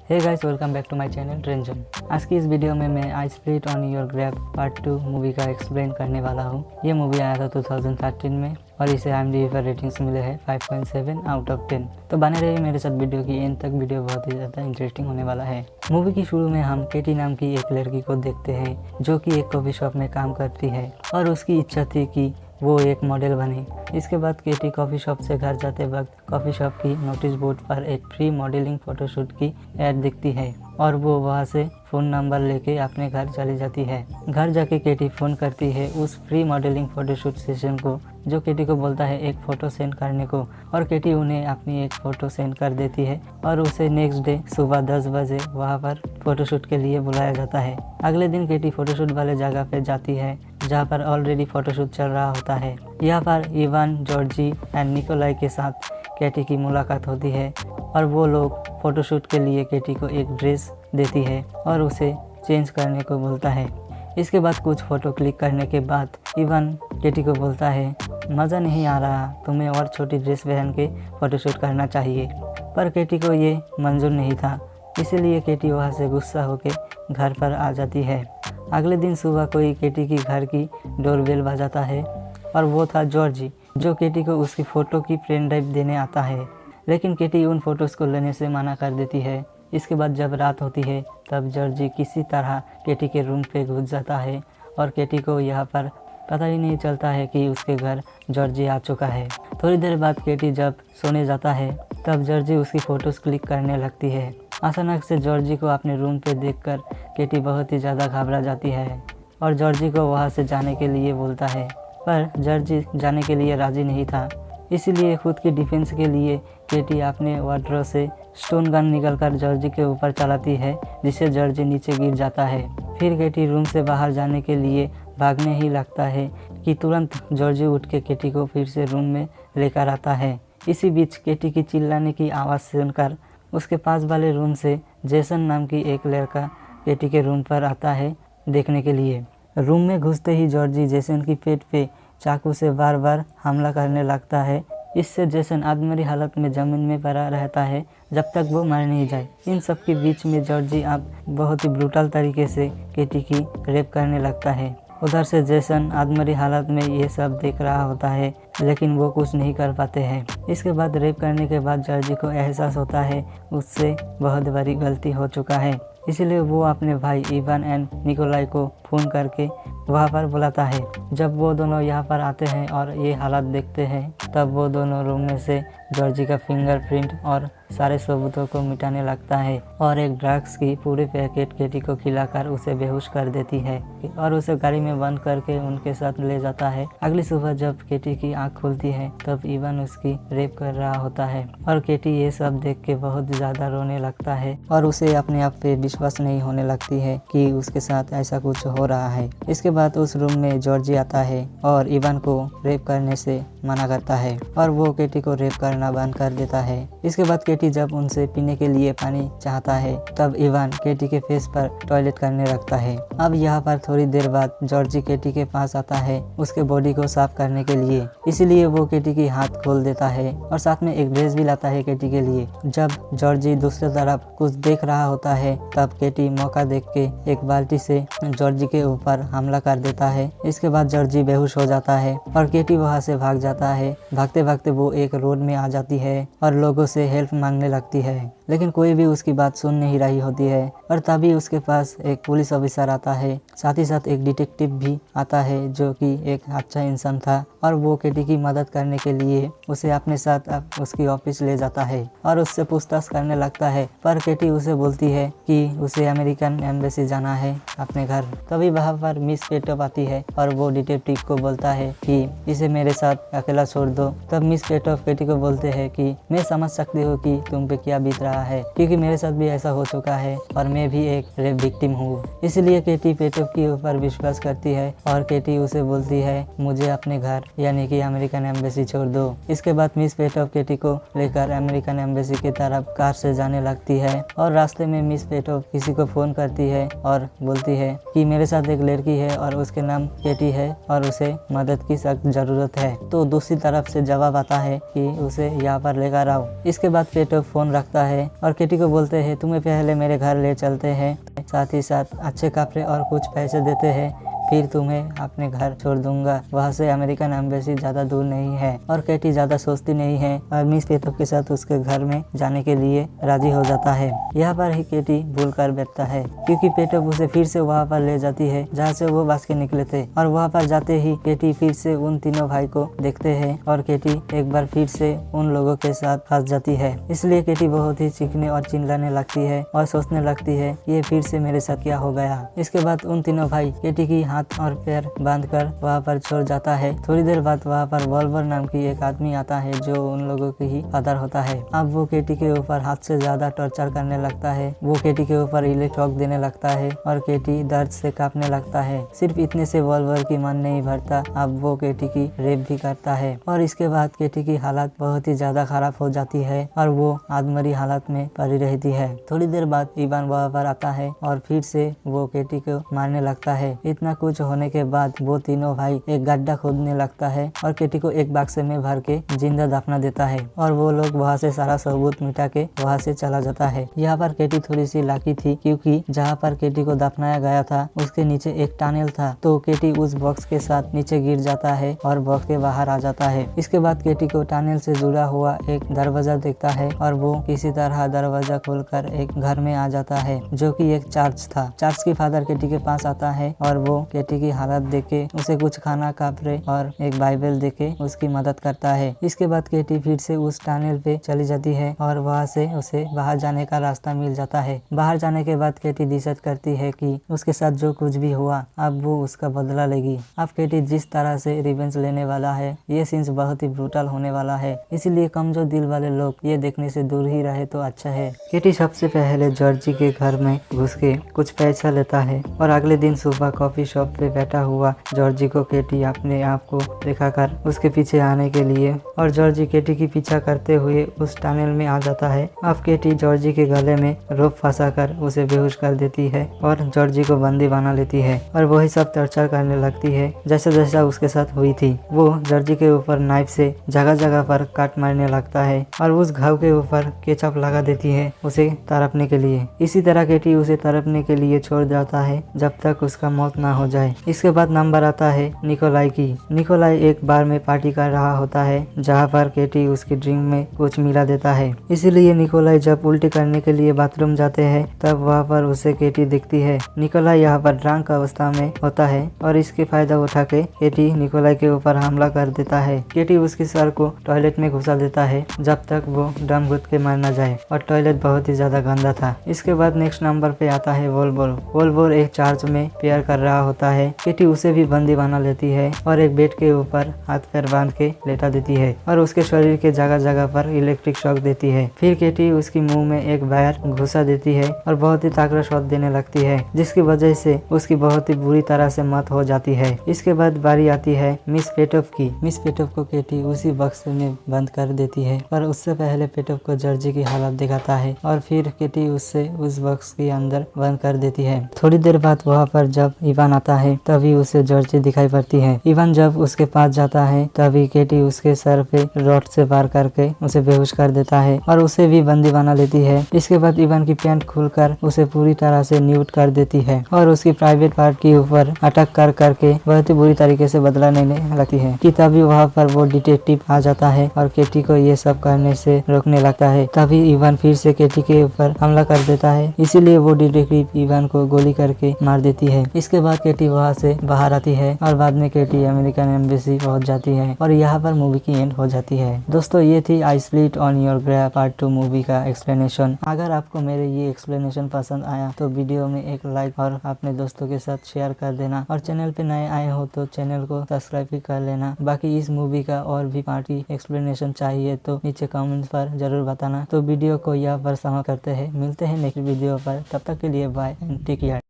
Hey guys, welcome back to my channel Ranjan. आज की इस वीडियो में मैं I spit on your grave part 2 movie का एक्सप्लेन करने वाला हूँ। ये मूवी आया था 2013 में और इसे IMDb पर रेटिंग्स मिले हैं 5.7 आउट ऑफ 10। तो बने रहिए मेरे साथ वीडियो की एंड तक। वीडियो बहुत ही ज़्यादा इंटरेस्टिंग होने वाला है। मूवी की शुरू में हम केटी नाम की एक लड़की को देखते हैं जो कि एक कॉफ़ी शॉप में काम करती है और उसकी इच्छा थी कि वो एक मॉडल बने। इसके बाद केटी कॉफ़ी शॉप से घर जाते वक्त कॉफ़ी शॉप की नोटिस बोर्ड पर एक फ्री मॉडलिंग फ़ोटोशूट की ऐड दिखती है और वो वहाँ से फ़ोन नंबर लेके अपने घर चली जाती है। घर जाके केटी फ़ोन करती है उस फ्री मॉडलिंग फ़ोटोशूट सेशन को, जो केटी को बोलता है एक फ़ोटो सेंड करने को, और केटी उन्हें अपनी एक फ़ोटो सेंड कर देती है और उसे नेक्स्ट डे सुबह 10 बजे वहाँ पर फ़ोटोशूट के लिए बुलाया जाता है। अगले दिन केटी फ़ोटोशूट वाले जगह पे जाती है जहाँ पर ऑलरेडी फ़ोटोशूट चल रहा होता है। यहाँ पर इवान, जॉर्जी एंड निकोलाई के साथ केटी की मुलाकात होती है और वो लोग फ़ोटोशूट के लिए केटी को एक ड्रेस देती है और उसे चेंज करने को बोलता है। इसके बाद कुछ फ़ोटो क्लिक करने के बाद इवान केटी को बोलता है मज़ा नहीं आ रहा, तुम्हें और छोटी ड्रेस पहन के फ़ोटोशूट करना चाहिए। पर केटी को ये मंजूर नहीं था, इसीलिए केटी वहाँ से गुस्सा होकर घर पर आ जाती है। अगले दिन सुबह कोई केटी की घर की डोरबेल बजाता है और वो था जॉर्जी, जो केटी को उसकी फ़ोटो की पेन ड्राइव देने आता है, लेकिन केटी उन फ़ोटोज़ को लेने से मना कर देती है। इसके बाद जब रात होती है तब जॉर्जी किसी तरह केटी के रूम पे घुस जाता है और केटी को यहाँ पर पता ही नहीं चलता है कि उसके घर जॉर्जी आ चुका है। थोड़ी देर बाद केटी जब सोने जाता है तब जॉर्जी उसकी फ़ोटोज़ क्लिक करने लगती है। अचानक से जॉर्जी को अपने रूम पे देखकर केटी बहुत ही ज़्यादा घबरा जाती है और जॉर्जी को वहाँ से जाने के लिए बोलता है, पर जॉर्जी जाने के लिए राज़ी नहीं था। इसीलिए खुद की डिफेंस के लिए केटी अपने वार्डरोब से स्टोन गन निकलकर जॉर्जी के ऊपर चलाती है, जिससे जॉर्जी नीचे गिर जाता है। फिर केटी रूम से बाहर जाने के लिए भागने ही लगता है कि तुरंत जॉर्जी उठ के केटी को फिर से रूम में लेकर आता है। इसी बीच केटी की चिल्लाने की आवाज़ सुनकर उसके पास वाले रूम से जेसन नाम की एक लड़का केटी के रूम पर आता है देखने के लिए। रूम में घुसते ही जॉर्जी जेसन की पेट पे चाकू से बार बार हमला करने लगता है। इससे जेसन आदमरी हालत में ज़मीन में पड़ा रहता है जब तक वो मर नहीं जाए। इन सब के बीच में जॉर्जी अब बहुत ही ब्रूटल तरीके से केटी की रेप करने लगता है। उधर से जेसन आदमरी हालत में ये सब देख रहा होता है, लेकिन वो कुछ नहीं कर पाते हैं। इसके बाद रेप करने के बाद जॉर्जी को एहसास होता है उससे बहुत बड़ी गलती हो चुका है, इसलिए वो अपने भाई इवान एंड निकोलाई को फ़ोन करके वहाँ पर बुलाता है। जब वो दोनों यहाँ पर आते हैं और ये हालत देखते हैं तब वो दोनों रूम में से जॉर्जी का फिंगरप्रिंट और सारे सबूतों को मिटाने लगता है और एक ड्रग्स की पूरे पैकेट केटी को खिलाकर उसे बेहोश कर देती है और उसे गाड़ी में बंद करके उनके साथ ले जाता है। अगली सुबह जब केटी की आंख खुलती है तब इवान उसकी रेप कर रहा होता है और केटी ये सब देख के बहुत ज़्यादा रोने लगता है और उसे अपने आप पे विश्वास नहीं होने लगती है कि उसके साथ ऐसा कुछ हो रहा है। इसके बाद उस रूम में जॉर्जी आता है और इवान को रेप करने से मना करता है और वो केटी को रेप करना बंद कर देता है। इसके बाद केटी जब उनसे पीने के लिए पानी चाहता है तब इवान केटी के फेस पर टॉयलेट करने लगता है। अब यहाँ पर थोड़ी देर बाद जॉर्जी केटी के पास आता है उसके बॉडी को साफ करने के लिए, इसलिए वो केटी की हाथ खोल देता है और साथ में एक ड्रेस भी लाता है केटी के लिए। जब जॉर्जी दूसरी तरफ कुछ देख रहा होता है तब केटी मौका देख के एक बाल्टी से जॉर्जी के ऊपर हमला कर देता है। इसके बाद जॉर्जी बेहोश हो जाता है और केटी वहाँ से भाग जाता है। भागते भागते वो एक रोड में आ जाती है और लोगों से हेल्प मांगने लगती है, लेकिन कोई भी उसकी बात सुन नहीं रही होती है। और तभी उसके पास एक पुलिस ऑफिसर आता है, साथ ही साथ एक डिटेक्टिव भी आता है जो कि एक अच्छा इंसान था और वो केटी की मदद करने के लिए उसे अपने साथ उसकी ऑफिस ले जाता है और उससे पूछताछ करने लगता है। पर केटी उसे बोलती है कि उसे अमेरिकन एम्बेसी जाना है अपने घर। तभी वहाँ पर मिस पेटोप आती है और वो डिटेक्टिव को बोलता है कि इसे मेरे साथ अकेला छोड़ दो। तब मिस पेटोप केटी को बोलते हैं कि मैं समझ सकती हूँ कि तुम पे क्या बीत रहा है, क्योंकि मेरे साथ भी ऐसा हो चुका है और मैं भी एक रेप विक्टिम हूँ। इसलिए केटी पेटोप के ऊपर विश्वास करती है और केटी उसे बोलती है मुझे अपने घर यानी कि अमेरिकन एम्बेसी छोड़ दो। इसके बाद मिस पेटोप केटी को लेकर अमेरिकन एम्बेसी की तरफ कार से जाने लगती है और रास्ते में मिस पेटोप किसी को फोन करती है और बोलती है कि मेरे साथ एक लड़की है और उसके नाम केटी है और उसे मदद की सख्त जरूरत है। तो दूसरी तरफ से जवाब आता है कि उसे यहाँ पर लेकर आओ। इसके बाद पेटोप फोन रखता है और केटी को बोलते हैं तुम्हें पहले मेरे घर ले चलते हैं, साथ ही साथ अच्छे कपड़े और कुछ पैसे देते हैं, फिर तुम्हें अपने घर छोड़ दूंगा। वहाँ से अमेरिकन एम्बेसी ज़्यादा दूर नहीं है और केटी ज़्यादा सोचती नहीं है और मिस पेटोफ के साथ उसके घर में जाने के लिए राजी हो जाता है। यहाँ पर ही केटी भूल कर बैठता है क्योंकि पेटोफ उसे फिर से वहाँ पर ले जाती है जहाँ से वो बच के निकले थे और वहाँ पर जाते ही केटी फिर से उन तीनों भाई को देखते हैं और केटी एक बार फिर से उन लोगों के साथ फंस जाती है। इसलिए केटी बहुत ही चीखने और चिल्लाने लगती है और सोचने लगती है ये फिर से मेरे साथ क्या हो गया। इसके बाद उन तीनों भाई केटी की हाथ और पैर बांधकर वहाँ पर छोड़ जाता है। थोड़ी देर बाद वहाँ पर वॉल्वर नाम की एक आदमी आता है जो उन लोगों की ही फादर होता है। अब वो केटी के ऊपर हाथ से ज्यादा टॉर्चर करने लगता है। वो केटी के ऊपर इलेक्ट्रॉक देने लगता है और केटी दर्द से कांपने लगता है। सिर्फ इतने से वॉल्वर की मन नहीं भरता, अब वो केटी की रेप भी करता है और इसके बाद केटी की हालत बहुत ही ज्यादा खराब हो जाती है और वो आदमरी हालत में पड़ी रहती है। थोड़ी देर बाद इवान वहाँ पर आता है और फिर से वो केटी को मारने लगता है। इतना कुछ होने के बाद वो तीनों भाई एक गड्ढा खोदने लगता है और केटी को एक बक्से में भर के जिंदा दफना देता है और वो लोग वहाँ से सारा सबूत मिटा के वहाँ से चला जाता है। यहाँ पर केटी थोड़ी सी लाकी थी क्योंकि जहाँ पर केटी को दफनाया गया था उसके नीचे एक टनल था, तो केटी उस बॉक्स के साथ नीचे गिर जाता है और बॉक्स के बाहर आ जाता है। इसके बाद केटी को टनल से जुड़ा हुआ एक दरवाजा देखता है और वो किसी तरह दरवाजा खोलकर एक घर में आ जाता है जो कि एक चर्च था। चर्च की फादर केटी के पास आता है और वो केटी की हालत देखे उसे कुछ खाना, कपड़े और एक बाइबल देके उसकी मदद करता है। इसके बाद केटी फिर से उस टनल पे चली जाती है और वहाँ से उसे बाहर जाने का रास्ता मिल जाता है। बाहर जाने के बाद केटी डिसाइड करती है कि उसके साथ जो कुछ भी हुआ अब वो उसका बदला लेगी। अब केटी जिस तरह से रिवेंज लेने वाला है ये सीन्स बहुत ही ब्रूटल होने वाला है, इसलिए कमजोर दिल वाले लोग ये देखने से दूर ही रहे तो अच्छा है। केटी सबसे पहले जॉर्जी के घर में घुस के कुछ पैसा लेता है और अगले दिन सुबह कॉफी शॉप पे बैठा हुआ जॉर्जी को केटी अपने आप को दिखाकर उसके पीछे आने के लिए और जॉर्जी केटी की पीछा करते हुए उस टनल में आ जाता है। अब केटी जॉर्जी के गले में रोप फंसाकर उसे बेहोश कर देती है और जॉर्जी को बंदी बना लेती है और वही सब टॉर्चर करने लगती है जैसा जैसा उसके साथ हुई थी। वो जॉर्जी के ऊपर नाइफ से जगह जगह पर काट मारने लगता है और उस घाव के ऊपर केचप लगा देती है उसे तड़पने के लिए। इसी तरह केटी उसे तड़पने के लिए छोड़ जाता है जब तक उसका मौत ना हो जाए। इसके बाद नंबर आता है निकोलाई की। निकोलाई एक बार में पार्टी कर रहा होता है जहाँ पर केटी उसकी ड्रिंक में कुछ मिला देता है, इसीलिए निकोलाई जब उल्टी करने के लिए बाथरूम जाते हैं तब वहाँ पर उसे केटी दिखती है। निकोलाई यहाँ पर ड्रंक अवस्था में होता है और इसके फायदा उठा के केटी निकोलाई के ऊपर हमला कर देता है। केटी उसके सर को टॉयलेट में घुसा देता है जब तक वो दम घुट के मर न जाए और टॉयलेट बहुत ही ज्यादा गंदा था। इसके बाद नेक्स्ट नंबर पे आता है वोल्वर। वोल्वर एक चर्च में प्रेयर कर रहा होता है। केटी उसे भी बंदी बना लेती है और एक बेड के ऊपर हाथ पैर बांध के लेटा देती है और उसके शरीर के जगह जगह पर इलेक्ट्रिक शॉक देती है। फिर केटी उसकी मुंह में एक वायर घुसा देती है और बहुत ही तगड़ा शॉट देने लगती है जिसकी वजह से उसकी बहुत ही बुरी तरह से मौत हो जाती है। इसके बाद बारी आती है मिस पेटोफ की। मिस पेटोफ को केटी उसी बक्स में बंद कर देती है पर उससे पहले पेटोफ को जॉर्जी की हालत दिखाता है और फिर केटी उससे उस बक्स के अंदर बंद कर देती है। थोड़ी देर बाद वहाँ पर जब इवान आता है तभी उसे जॉर्जी दिखाई पड़ती है। इवान जब उसके पास जाता है तभी केटी उसके सर पे रॉड से वार करके उसे बेहोश कर देता है और उसे भी बंदी बना लेती है। इसके बाद इवान की पैंट खुलकर उसे पूरी तरह से न्यूड कर देती है और उसकी प्राइवेट पार्ट के ऊपर अटैक कर करके बहुत ही बुरी तरीके से बदला लेने लगती है कि तभी वहाँ पर वो डिटेक्टिव आ जाता है और केटी को ये सब करने से रोकने लगता है। तभी इवान फिर से केटी के ऊपर हमला कर देता है, इसीलिए वो डिटेक्टिव इवान को गोली करके मार देती है। इसके बाद केटी वहाँ से बाहर आती है और बाद में केटी अमेरिकन एम्बेसी पहुंच जाती है और यहाँ पर मूवी की एंड हो जाती है। दोस्तों ये थी I spit on your grave part 2 movie का एक्सप्लेनेशन। अगर आपको मेरे ये एक्सप्लेनेशन पसंद आया तो वीडियो में एक लाइक और अपने दोस्तों के साथ शेयर कर देना और चैनल पे नए आए हो तो चैनल को सब्सक्राइब भी कर लेना। बाकी इस मूवी का और भी पार्टी एक्सप्लेनेशन चाहिए तो नीचे कमेंट्स पर जरूर बताना। तो वीडियो को यहाँ पर समाप्त करते हैं, मिलते हैं नेक्स्ट वीडियो पर, तब तक के लिए बाय एंड टेक केयर।